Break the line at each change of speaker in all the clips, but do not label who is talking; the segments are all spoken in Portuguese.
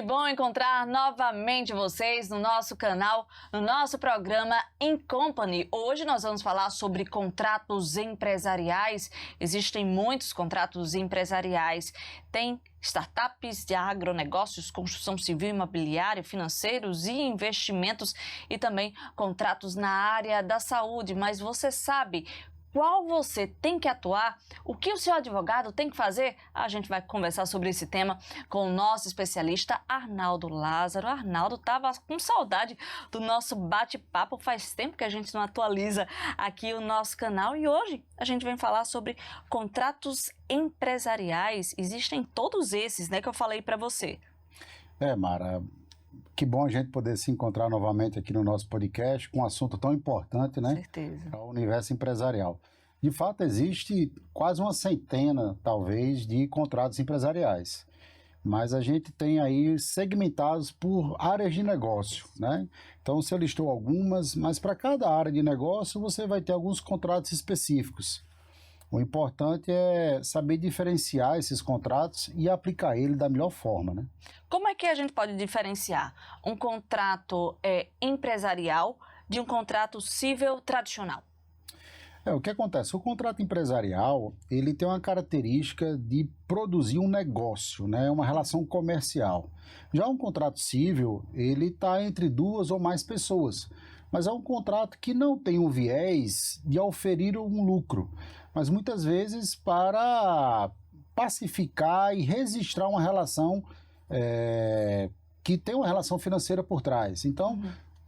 bom encontrar novamente vocês no nosso canal, no nosso programa In Company. Hoje nós vamos falar sobre contratos empresariais. Existem muitos contratos empresariais. Tem startups de agronegócios, construção civil, imobiliário, financeiros e investimentos e também contratos na área da saúde. Mas você sabe qual você tem que atuar? O que o seu advogado tem que fazer? A gente vai conversar sobre esse tema com o nosso especialista Arnaldo Lázaro. Arnaldo estava com saudade do nosso bate-papo. Faz tempo que a gente não atualiza aqui o nosso canal e hoje a gente vem falar sobre contratos empresariais. Existem todos esses, né, que eu falei para você.
Mara, que bom a gente poder se encontrar novamente aqui no nosso podcast com um assunto tão importante, né?
Certeza.
Para o universo empresarial. De fato, existe quase uma centena, talvez, de contratos empresariais. Mas a gente tem aí segmentados por áreas de negócio, né? Então, você listou algumas, mas para cada área de negócio você vai ter alguns contratos específicos. O importante é saber diferenciar esses contratos e aplicar ele da melhor forma, né?
Como é que a gente pode diferenciar um contrato empresarial de um contrato civil tradicional?
O que acontece? O contrato empresarial, ele tem uma característica de produzir um negócio, né? Uma relação comercial. Já um contrato civil, ele está entre duas ou mais pessoas, mas é um contrato que não tem um viés de oferir um lucro, mas muitas vezes para pacificar e registrar uma relação que tem uma relação financeira por trás. Então,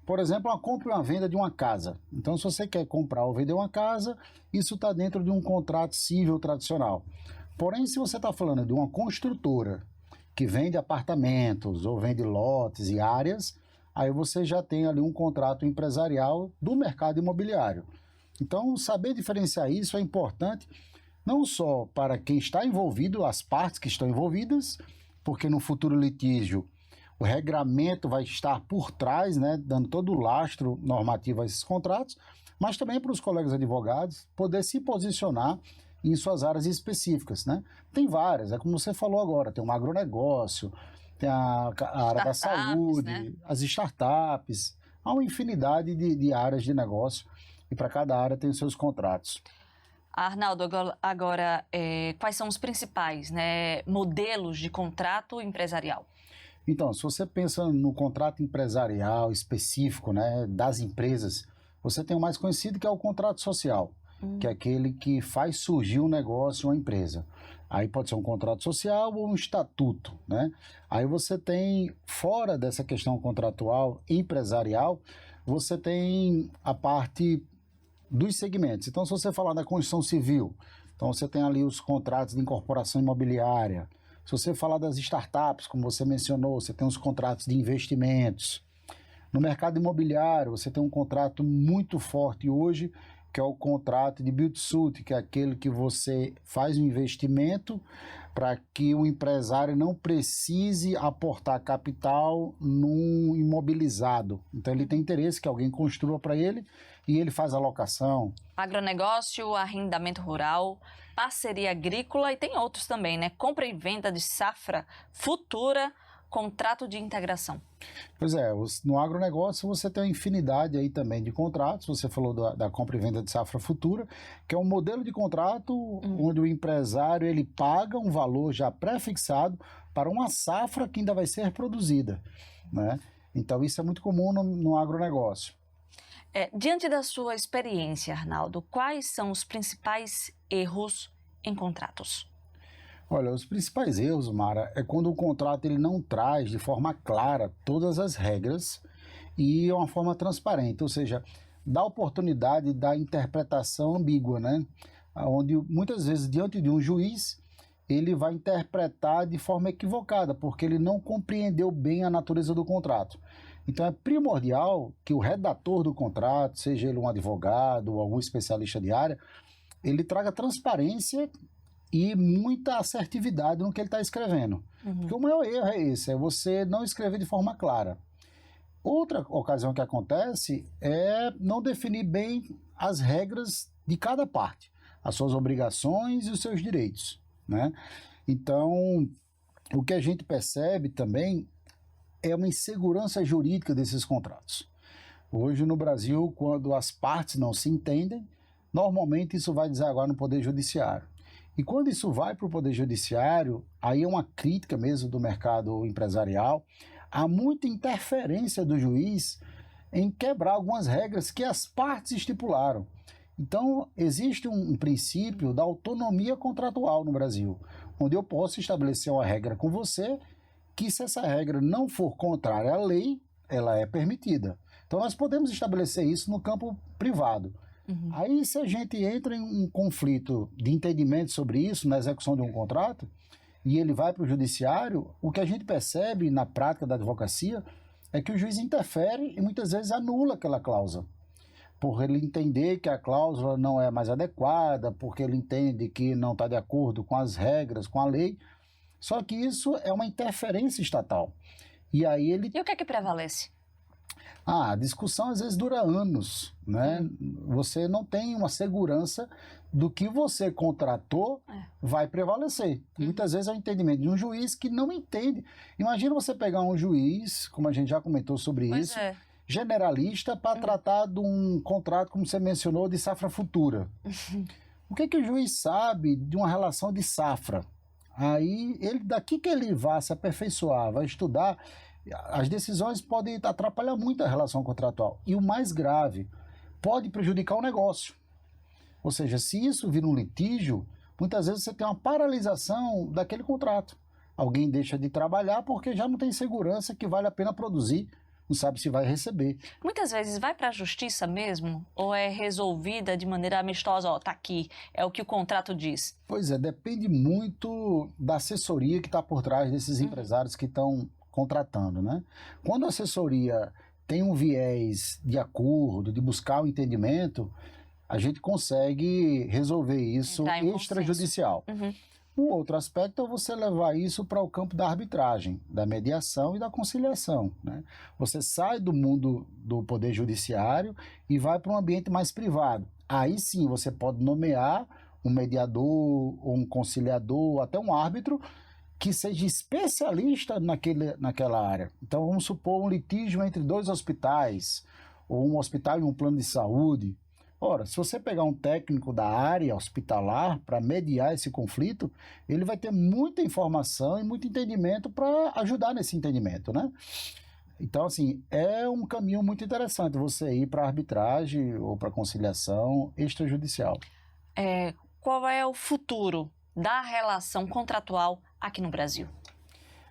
por exemplo, uma compra e uma venda de uma casa. Então, se você quer comprar ou vender uma casa, isso está dentro de um contrato civil tradicional. Porém, se você está falando de uma construtora que vende apartamentos ou vende lotes e áreas, aí você já tem ali um contrato empresarial do mercado imobiliário. Então, saber diferenciar isso é importante, não só para quem está envolvido, as partes que estão envolvidas, porque no futuro litígio o regramento vai estar por trás, né, dando todo o lastro normativo a esses contratos, mas também para os colegas advogados poder se posicionar em suas áreas específicas, né? Tem várias, é como você falou agora, tem um agronegócio, tem a área da saúde, né? As startups, há uma infinidade de áreas de negócio e para cada área tem os seus contratos.
Arnaldo, agora quais são os principais, né, modelos de contrato empresarial?
Então, se você pensa no contrato empresarial específico, né, das empresas, você tem o mais conhecido que é o contrato social, que é aquele que faz surgir um negócio, uma empresa. Aí pode ser um contrato social ou um estatuto, né? Aí você tem, fora dessa questão contratual empresarial, você tem a parte dos segmentos. Então, se você falar da construção civil, então você tem ali os contratos de incorporação imobiliária. Se você falar das startups, como você mencionou, você tem os contratos de investimentos. No mercado imobiliário, você tem um contrato muito forte hoje, que é o contrato de build-to-suit, que é aquele que você faz um investimento para que o empresário não precise aportar capital num imobilizado. Então, ele tem interesse que alguém construa para ele e ele faz a locação.
Agronegócio, arrendamento rural, parceria agrícola e tem outros também, né? Compra e venda de safra futura, contrato de integração.
Pois é, no agronegócio você tem uma infinidade aí também de contratos. Você falou da compra e venda de safra futura, que é um modelo de contrato onde o empresário ele paga um valor já pré-fixado para uma safra que ainda vai ser produzida, né? Então isso é muito comum no agronegócio.
Diante da sua experiência, Arnaldo, quais são os principais erros em contratos?
Olha, os principais erros, Mara, é quando o contrato ele não traz de forma clara todas as regras e uma forma transparente, ou seja, dá oportunidade da interpretação ambígua, né? Onde muitas vezes diante de um juiz ele vai interpretar de forma equivocada, porque ele não compreendeu bem a natureza do contrato. Então é primordial que o redator do contrato, seja ele um advogado ou algum especialista de área, ele traga transparência e muita assertividade no que ele está escrevendo. Porque o maior erro é esse, é você não escrever de forma clara. Outra ocasião que acontece é não definir bem as regras de cada parte, as suas obrigações e os seus direitos, né? Então, o que a gente percebe também é uma insegurança jurídica desses contratos. Hoje no Brasil, quando as partes não se entendem, normalmente isso vai desaguar no Poder Judiciário. E quando isso vai para o Poder Judiciário, aí é uma crítica mesmo do mercado empresarial, há muita interferência do juiz em quebrar algumas regras que as partes estipularam. Então, existe um princípio da autonomia contratual no Brasil, onde eu posso estabelecer uma regra com você que, se essa regra não for contrária à lei, ela é permitida. Então, nós podemos estabelecer isso no campo privado. Aí, se a gente entra em um conflito de entendimento sobre isso, na execução de um contrato, e ele vai para o judiciário, o que a gente percebe na prática da advocacia é que o juiz interfere e muitas vezes anula aquela cláusula. Por ele entender que a cláusula não é mais adequada, porque ele entende que não está de acordo com as regras, com a lei. Só que isso é uma interferência estatal. E aí ele...
E o que é que prevalece?
A discussão às vezes dura anos, né? Você não tem uma segurança do que você contratou vai prevalecer. Muitas vezes é o entendimento de um juiz que não entende. Imagina você pegar um juiz, como a gente já comentou sobre isso, generalista para tratar de um contrato, como você mencionou, de safra futura. O que o juiz sabe de uma relação de safra? Aí, daqui que ele vai se aperfeiçoar, vai estudar, as decisões podem atrapalhar muito a relação contratual. E o mais grave, pode prejudicar o negócio. Ou seja, se isso vira um litígio, muitas vezes você tem uma paralisação daquele contrato. Alguém deixa de trabalhar porque já não tem segurança que vale a pena produzir, não sabe se vai receber.
Muitas vezes vai para a justiça mesmo? Ou é resolvida de maneira amistosa? Ó, tá aqui, é o que o contrato diz.
Pois é, depende muito da assessoria que está por trás desses empresários que estão contratando, né? Quando a assessoria tem um viés de acordo, de buscar o entendimento, a gente consegue resolver isso extrajudicial. Um outro aspecto é você levar isso para o campo da arbitragem, da mediação e da conciliação, né? Você sai do mundo do poder judiciário e vai para um ambiente mais privado. Aí sim você pode nomear um mediador, ou um conciliador, até um árbitro que seja especialista naquela área. Então vamos supor um litígio entre dois hospitais, ou um hospital e um plano de saúde. Ora, se você pegar um técnico da área hospitalar para mediar esse conflito, ele vai ter muita informação e muito entendimento para ajudar nesse entendimento, né? Então, assim, é um caminho muito interessante você ir para a arbitragem ou para a conciliação extrajudicial.
Qual é o futuro da relação contratual aqui no Brasil?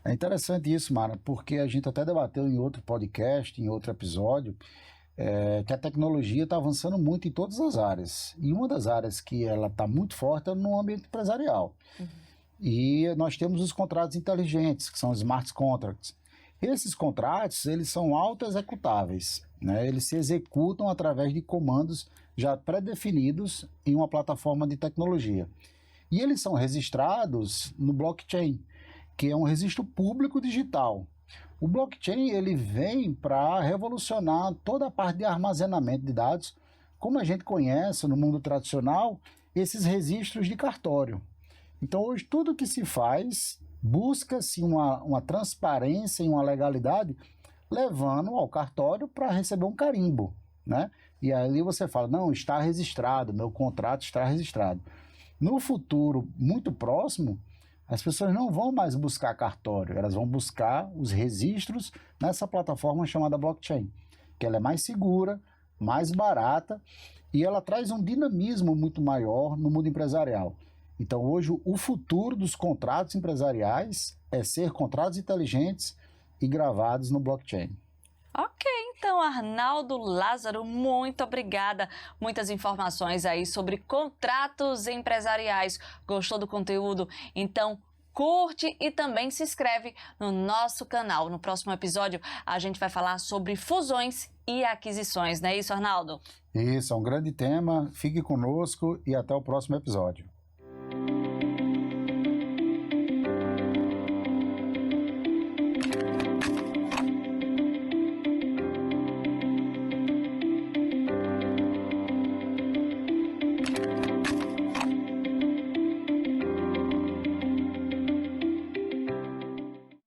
É interessante isso, Mara, porque a gente até debateu em outro podcast, em outro episódio, que a tecnologia está avançando muito em todas as áreas. E uma das áreas que ela está muito forte é no ambiente empresarial. E nós temos os contratos inteligentes, que são os smart contracts. Esses contratos, eles são auto-executáveis, né? Eles se executam através de comandos já pré-definidos em uma plataforma de tecnologia. E eles são registrados no blockchain, que é um registro público digital. O blockchain ele vem para revolucionar toda a parte de armazenamento de dados, como a gente conhece no mundo tradicional, esses registros de cartório. Então, hoje, tudo que se faz, busca-se uma transparência e uma legalidade, levando ao cartório para receber um carimbo, né? E ali você fala, não, está registrado, meu contrato está registrado. No futuro muito próximo, as pessoas não vão mais buscar cartório, elas vão buscar os registros nessa plataforma chamada blockchain, que ela é mais segura, mais barata e ela traz um dinamismo muito maior no mundo empresarial. Então hoje o futuro dos contratos empresariais é ser contratos inteligentes e gravados no blockchain.
Ok, então Arnaldo Lázaro, muito obrigada. Muitas informações aí sobre contratos empresariais. Gostou do conteúdo? Então curte e também se inscreve no nosso canal. No próximo episódio a gente vai falar sobre fusões e aquisições, não é isso, Arnaldo?
Isso, é um grande tema. Fique conosco e até o próximo episódio.